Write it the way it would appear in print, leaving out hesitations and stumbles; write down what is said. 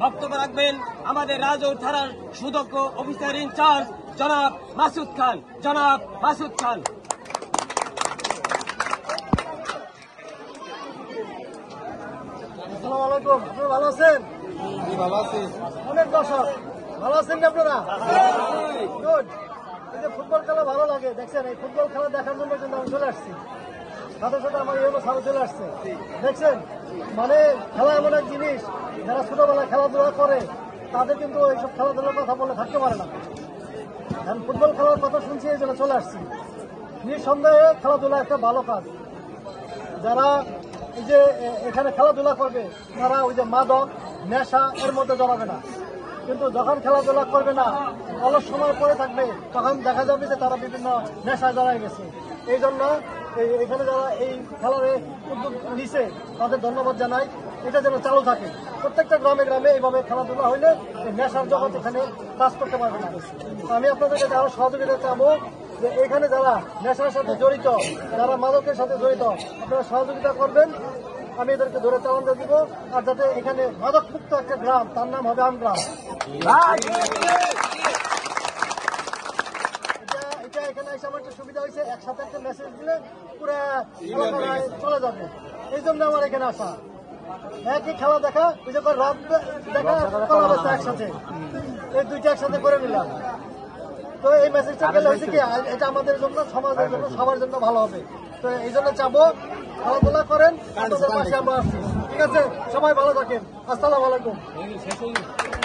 বক্তব্য রাখবেন আমাদের রাজৌর থানার সুদক্ষ অফিসার ইনচার্জ জনাব মাসুদ খান। জনাব মাসুদ খান। আসসালামু আলাইকুম। আপনারা ভালো আছেন? ভালো আছি। অনেক দর্শক ভালো আছেন কি আপনারা? গুড। এই যে ফুটবল খেলা ভালো লাগে দেখছেন, এই ফুটবল খেলা দেখার জন্য কিন্তু আমি চলে আসছি। সাথে সাথে আমার ইউনো সাথে চলে আসছে দেখছেন। মানে খেলা এমন এক জিনিস, যারা ছোটবেলায় খেলাধুলা করে তাদের কিন্তু এইসব খেলাধুলার কথা বলে থাকতে পারে না। এখন ফুটবল খেলার কথা শুনছি, এই জন্য চলে আসছি। নিঃসন্দেহে খেলাধুলা একটা ভালো কাজ। যারা এই যে এখানে খেলাধুলা করবে তারা ওই যে মাদক নেশা এর মধ্যে জড়াবে না, কিন্তু যখন খেলাধুলা করবে না, অলস সময় পরে থাকবে, তখন দেখা যাবে যে তারা বিভিন্ন নেশায় জড়াই গেছে। এই জন্য এখানে যারা এই খেলার উদ্যোগ নিছে তাদের ধন্যবাদ জানাই। এটা যেন চালু থাকে প্রত্যেকটা গ্রামে গ্রামে। এইভাবে খেলাধুলা হইলে নেশার জগৎ এখানে কাজ করতে পারবে না। আমি আপনাদের কাছে আরো সহযোগিতা চাবো যে এখানে যারা নেশার সাথে জড়িত, যারা মাদকের সাথে জড়িত, আপনারা সহযোগিতা করবেন। আমি এদেরকে ধরে চালান দিব, আর যাতে এখানে মাদক মুক্ত একটা গ্রাম, তার নাম হবে আমগ্রাম। এটা এখানে এসে আমার একটা সুবিধা হয়েছে, একসাথে একটা মেসেজ দিলে পুরো চলে যাবে। এই জন্য আমার এখানে আসা। একই খেলা দেখা, ওই যে রাত দেখা কলা বেচা একসাথে, এই দুইটা একসাথে করে নিলাম। তো এই মেসেজটা গেলে হয়েছে কি, এটা আমাদের জন্য, সমাজের জন্য, সবার জন্য ভালো হবে। তো এই জন্য চাবো খেলাধুলা করেন, আপনাদের পাশে আমরা আসছি। ঠিক আছে, সবাই ভালো থাকেন। আসসালামু আলাইকুম।